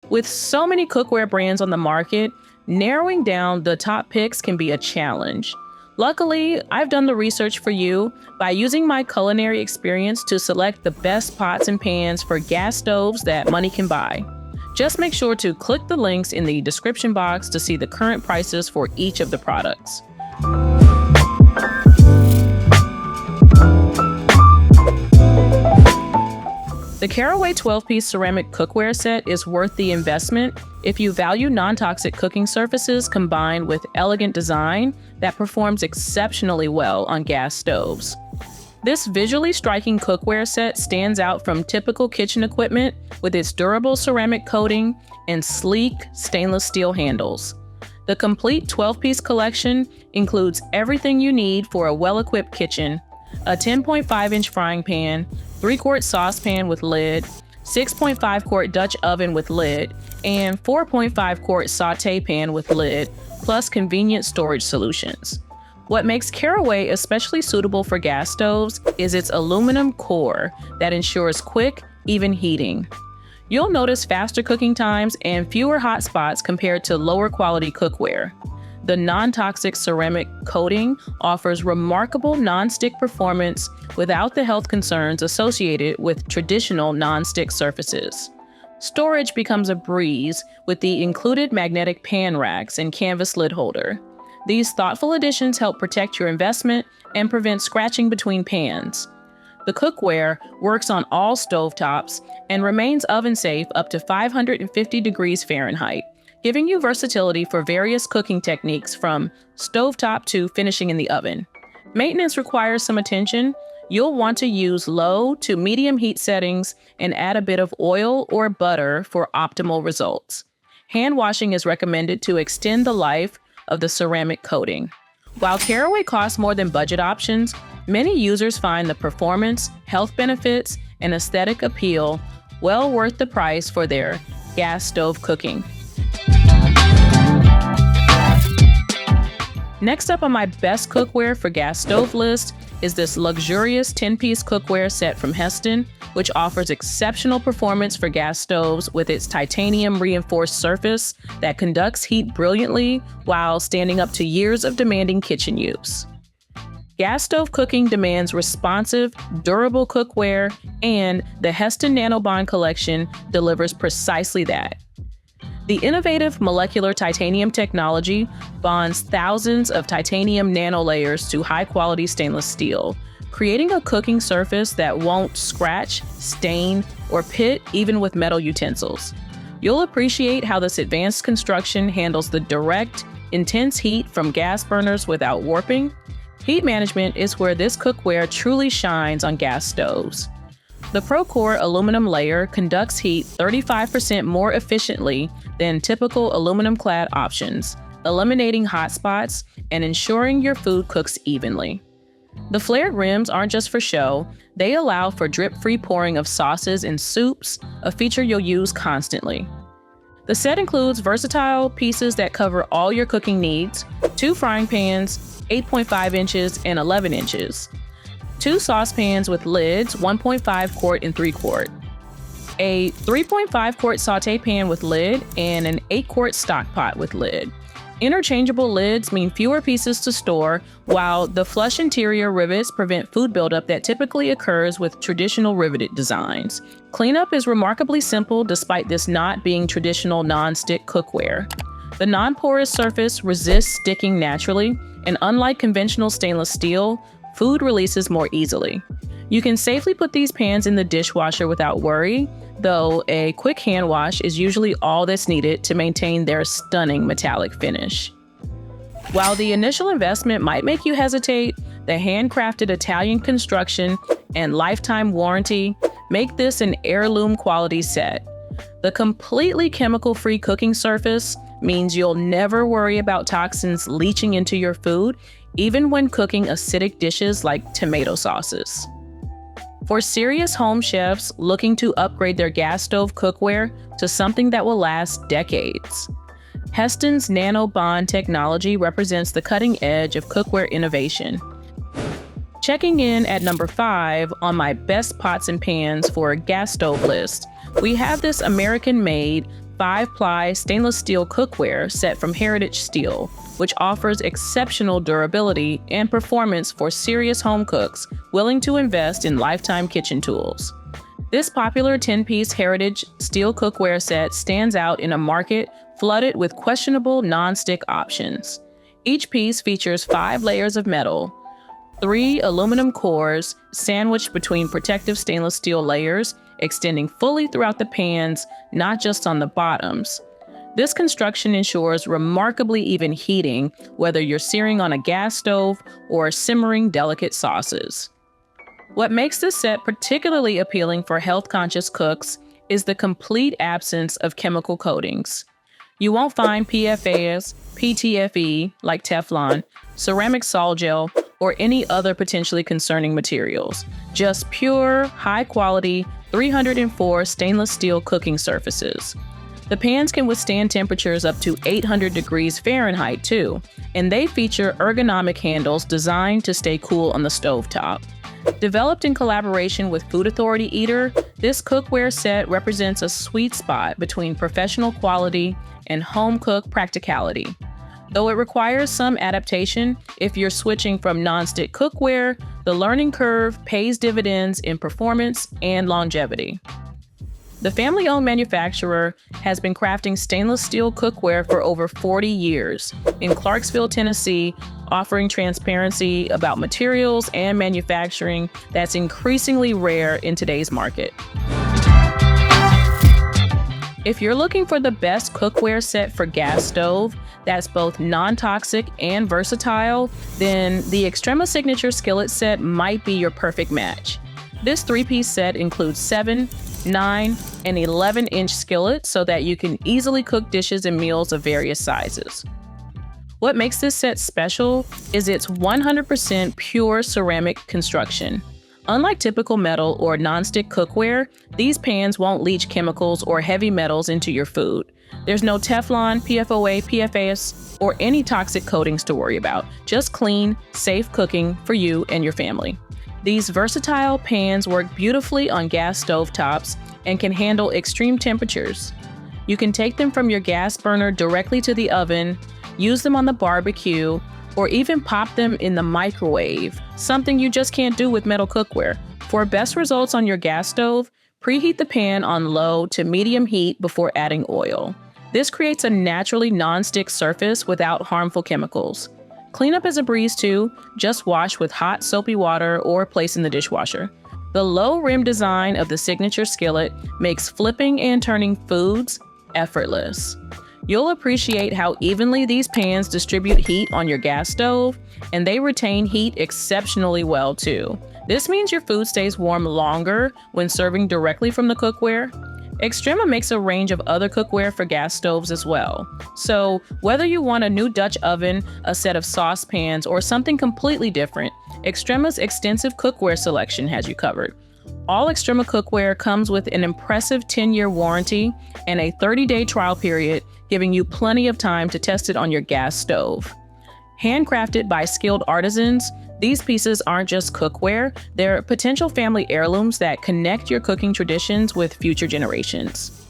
With so many cookware brands on the market, narrowing down the top picks can be a challenge. Luckily, I've done the research for you by using my culinary experience to select the best pots and pans for gas stoves that money can buy. Just make sure to click the links in the description box to see the current prices for each of the products. The Caraway 12-piece ceramic cookware set is worth the investment if you value non-toxic cooking surfaces combined with elegant design that performs exceptionally well on gas stoves. This visually striking cookware set stands out from typical kitchen equipment with its durable ceramic coating and sleek stainless steel handles. The complete 12-piece collection includes everything you need for a well-equipped kitchen: a 10.5-inch frying pan, 3-quart saucepan with lid, 6.5-quart Dutch oven with lid, and 4.5-quart sauté pan with lid, plus convenient storage solutions. What makes Caraway especially suitable for gas stoves is its aluminum core that ensures quick, even heating. You'll notice faster cooking times and fewer hot spots compared to lower quality cookware. The non-toxic ceramic coating offers remarkable non-stick performance without the health concerns associated with traditional non-stick surfaces. Storage becomes a breeze with the included magnetic pan racks and canvas lid holder. These thoughtful additions help protect your investment and prevent scratching between pans. The cookware works on all stovetops and remains oven-safe up to 550 degrees Fahrenheit, giving you versatility for various cooking techniques from stovetop to finishing in the oven. Maintenance requires some attention. You'll want to use low to medium heat settings and add a bit of oil or butter for optimal results. Hand washing is recommended to extend the life of the ceramic coating. While Caraway costs more than budget options, many users find the performance, health benefits, and aesthetic appeal well worth the price for their gas stove cooking. Next up on my best cookware for gas stove list is this luxurious 10-piece cookware set from Hestan, which offers exceptional performance for gas stoves with its titanium reinforced surface that conducts heat brilliantly while standing up to years of demanding kitchen use. Gas stove cooking demands responsive, durable cookware, and the Hestan NanoBond collection delivers precisely that. The innovative molecular titanium technology bonds thousands of titanium nanolayers to high-quality stainless steel, creating a cooking surface that won't scratch, stain, or pit even with metal utensils. You'll appreciate how this advanced construction handles the direct, intense heat from gas burners without warping. Heat management is where this cookware truly shines on gas stoves. The ProCore aluminum layer conducts heat 35% more efficiently than typical aluminum-clad options, eliminating hot spots and ensuring your food cooks evenly. The flared rims aren't just for show, they allow for drip-free pouring of sauces and soups, a feature you'll use constantly. The set includes versatile pieces that cover all your cooking needs: 2 frying pans, 8.5 inches and 11 inches. 2 saucepans with lids, 1.5 quart and 3 quart. A 3.5 quart sauté pan with lid and an 8 quart stock pot with lid. Interchangeable lids mean fewer pieces to store, while the flush interior rivets prevent food buildup that typically occurs with traditional riveted designs. Cleanup is remarkably simple despite this not being traditional non-stick cookware. The non-porous surface resists sticking naturally, and unlike conventional stainless steel, food releases more easily. You can safely put these pans in the dishwasher without worry, though a quick hand wash is usually all that's needed to maintain their stunning metallic finish. While the initial investment might make you hesitate, the handcrafted Italian construction and lifetime warranty make this an heirloom quality set. The completely chemical-free cooking surface means you'll never worry about toxins leaching into your food, even when cooking acidic dishes like tomato sauces. For serious home chefs looking to upgrade their gas stove cookware to something that will last decades, Hestan's NanoBond technology represents the cutting edge of cookware innovation. Checking in at number 5 on my best pots and pans for a gas stove list, we have this American-made 5-ply stainless steel cookware set from Heritage Steel, which offers exceptional durability and performance for serious home cooks willing to invest in lifetime kitchen tools. This popular 10-piece Heritage Steel cookware set stands out in a market flooded with questionable non-stick options. Each piece features 5 layers of metal, 3 aluminum cores sandwiched between protective stainless steel layers, extending fully throughout the pans, not just on the bottoms. This construction ensures remarkably even heating, whether you're searing on a gas stove or simmering delicate sauces. What makes this set particularly appealing for health-conscious cooks is the complete absence of chemical coatings. You won't find PFAS, PTFE, like Teflon, ceramic sol gel, or any other potentially concerning materials. Just pure, high-quality, 304 stainless steel cooking surfaces. The pans can withstand temperatures up to 800 degrees Fahrenheit too, and they feature ergonomic handles designed to stay cool on the stovetop. Developed in collaboration with Food Authority Eater, this cookware set represents a sweet spot between professional quality and home cook practicality. Though it requires some adaptation, if you're switching from non-stick cookware, the learning curve pays dividends in performance and longevity. The family-owned manufacturer has been crafting stainless steel cookware for over 40 years in Clarksville, Tennessee, offering transparency about materials and manufacturing that's increasingly rare in today's market. If you're looking for the best cookware set for gas stove that's both non-toxic and versatile, then the Xtrema Signature Skillet Set might be your perfect match. This 3-piece set includes 7, 9, and 11-inch skillets so that you can easily cook dishes and meals of various sizes. What makes this set special is its 100% pure ceramic construction. Unlike typical metal or non-stick cookware, these pans won't leach chemicals or heavy metals into your food. There's no Teflon, PFOA, PFAS, or any toxic coatings to worry about. Just clean, safe cooking for you and your family. These versatile pans work beautifully on gas stove tops and can handle extreme temperatures. You can take them from your gas burner directly to the oven, use them on the barbecue, or even pop them in the microwave, something you just can't do with metal cookware. For best results on your gas stove, preheat the pan on low to medium heat before adding oil. This creates a naturally non-stick surface without harmful chemicals. Cleanup is a breeze too, just wash with hot soapy water or place in the dishwasher. The low rim design of the signature skillet makes flipping and turning foods effortless. You'll appreciate how evenly these pans distribute heat on your gas stove, and they retain heat exceptionally well too. This means your food stays warm longer when serving directly from the cookware. Xtrema makes a range of other cookware for gas stoves as well. So whether you want a new Dutch oven, a set of saucepans, or something completely different, Xtrema's extensive cookware selection has you covered. All Xtrema cookware comes with an impressive 10-year warranty and a 30-day trial period, giving you plenty of time to test it on your gas stove. Handcrafted by skilled artisans, these pieces aren't just cookware, they're potential family heirlooms that connect your cooking traditions with future generations.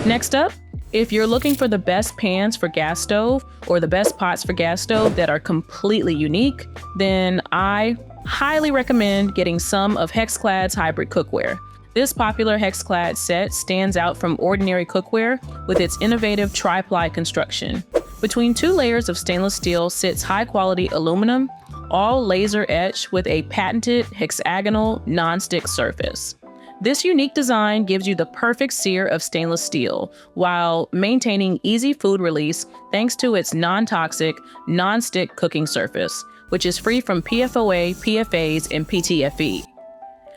Next up, if you're looking for the best pans for gas stove or the best pots for gas stove that are completely unique, then I highly recommend getting some of HexClad's hybrid cookware. This popular HexClad set stands out from ordinary cookware with its innovative tri-ply construction. Between 2 layers of stainless steel sits high-quality aluminum, all laser etched with a patented hexagonal non-stick surface. This unique design gives you the perfect sear of stainless steel while maintaining easy food release thanks to its non-toxic, non-stick cooking surface, which is free from PFOA, PFAs, and PTFE.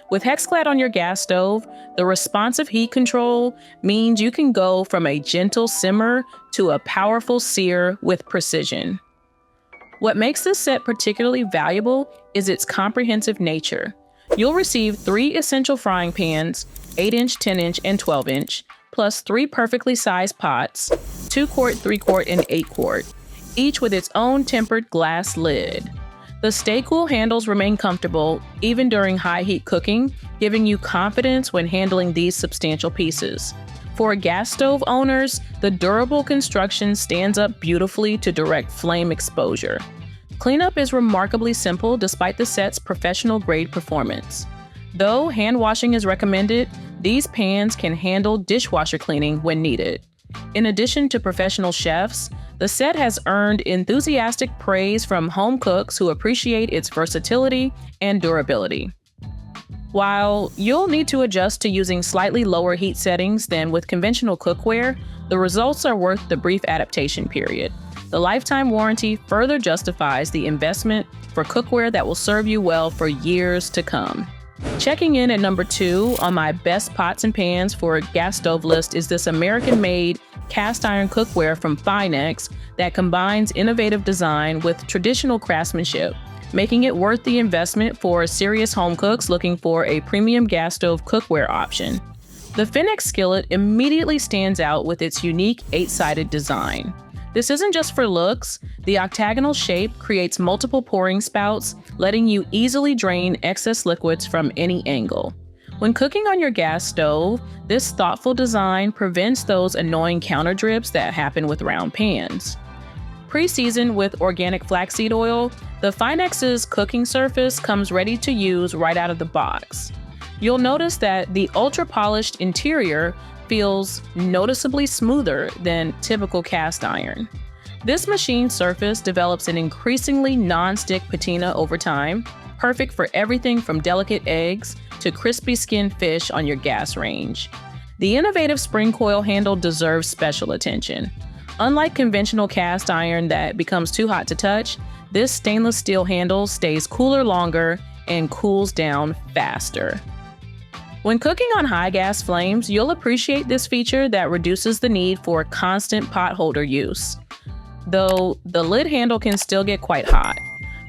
With HexClad on your gas stove, the responsive heat control means you can go from a gentle simmer to a powerful sear with precision. What makes this set particularly valuable is its comprehensive nature. You'll receive 3 essential frying pans, 8-inch, 10-inch, and 12-inch, plus 3 perfectly sized pots, 2-quart, 3-quart, and 8-quart, each with its own tempered glass lid. The Stay Cool handles remain comfortable even during high heat cooking, giving you confidence when handling these substantial pieces. For gas stove owners, the durable construction stands up beautifully to direct flame exposure. Cleanup is remarkably simple despite the set's professional-grade performance. Though hand washing is recommended, these pans can handle dishwasher cleaning when needed. In addition to professional chefs, the set has earned enthusiastic praise from home cooks who appreciate its versatility and durability. While you'll need to adjust to using slightly lower heat settings than with conventional cookware, the results are worth the brief adaptation period. The lifetime warranty further justifies the investment for cookware that will serve you well for years to come. Checking in at number 2 on my best pots and pans for a gas stove list is this American-made cast iron cookware from FINEX that combines innovative design with traditional craftsmanship, making it worth the investment for serious home cooks looking for a premium gas stove cookware option. The FINEX skillet immediately stands out with its unique 8-sided design. This isn't just for looks. The octagonal shape creates multiple pouring spouts, letting you easily drain excess liquids from any angle. When cooking on your gas stove, this thoughtful design prevents those annoying counter drips that happen with round pans. Pre-seasoned with organic flaxseed oil, the FINEX's cooking surface comes ready to use right out of the box. You'll notice that the ultra-polished interior feels noticeably smoother than typical cast iron. This machine surface develops an increasingly non-stick patina over time, perfect for everything from delicate eggs to crispy skinned fish on your gas range. The innovative spring coil handle deserves special attention. Unlike conventional cast iron that becomes too hot to touch, this stainless steel handle stays cooler longer and cools down faster. When cooking on high gas flames, you'll appreciate this feature that reduces the need for constant pot holder use, though the lid handle can still get quite hot.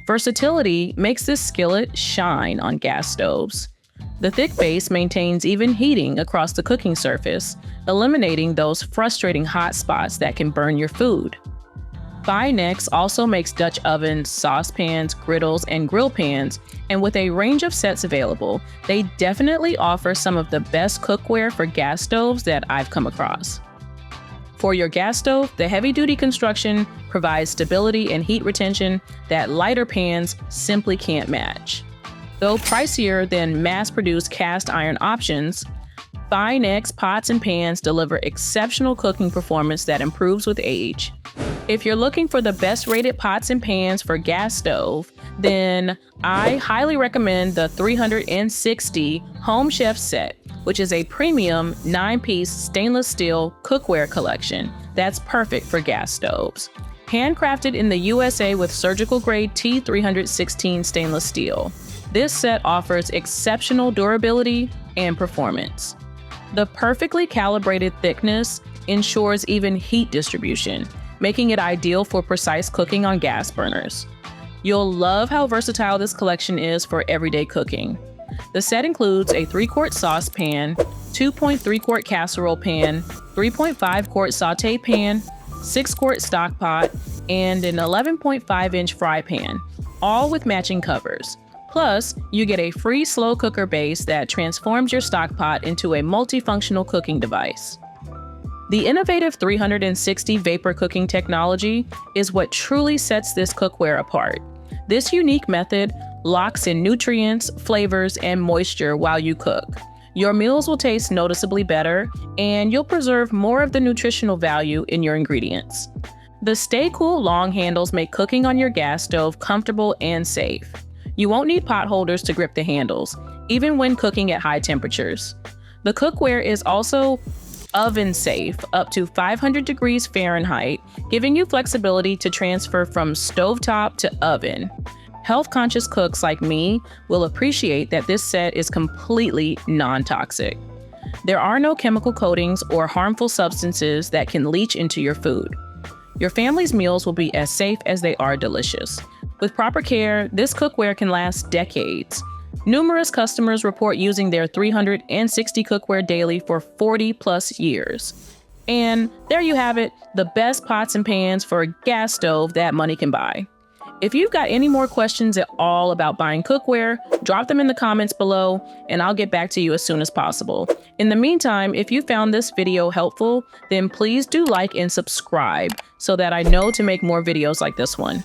Versatility makes this skillet shine on gas stoves. The thick base maintains even heating across the cooking surface, eliminating those frustrating hot spots that can burn your food. FINEX also makes Dutch ovens, saucepans, griddles, and grill pans, and with a range of sets available, they definitely offer some of the best cookware for gas stoves that I've come across. For your gas stove, the heavy-duty construction provides stability and heat retention that lighter pans simply can't match. Though pricier than mass-produced cast iron options, FINEX pots and pans deliver exceptional cooking performance that improves with age. If you're looking for the best-rated pots and pans for gas stove, then I highly recommend the 360 Home Chef Set, which is a premium 9-piece stainless steel cookware collection that's perfect for gas stoves. Handcrafted in the USA with surgical-grade T316 stainless steel, this set offers exceptional durability and performance. The perfectly calibrated thickness ensures even heat distribution, making it ideal for precise cooking on gas burners. You'll love how versatile this collection is for everyday cooking. The set includes a 3-quart saucepan, 2.3-quart casserole pan, 3.5-quart sauté pan, 6-quart stock pot, and an 11.5-inch fry pan, all with matching covers. Plus, you get a free slow cooker base that transforms your stock pot into a multifunctional cooking device. The innovative 360 vapor cooking technology is what truly sets this cookware apart. This unique method locks in nutrients, flavors, and moisture while you cook. Your meals will taste noticeably better, and you'll preserve more of the nutritional value in your ingredients. The Stay Cool long handles make cooking on your gas stove comfortable and safe. You won't need pot holders to grip the handles, even when cooking at high temperatures. The cookware is also oven safe up to 500 degrees Fahrenheit, giving you flexibility to transfer from stovetop to oven. Health-conscious cooks like me will appreciate that this set is completely non-toxic. There are no chemical coatings or harmful substances that can leach into your food. Your family's meals will be as safe as they are delicious. With proper care, this cookware can last decades. Numerous customers report using their 360 cookware daily for 40+ years. And there you have it, the best pots and pans for a gas stove that money can buy. If you've got any more questions at all about buying cookware, drop them in the comments below and I'll get back to you as soon as possible. In the meantime, if you found this video helpful, then please do like and subscribe so that I know to make more videos like this one.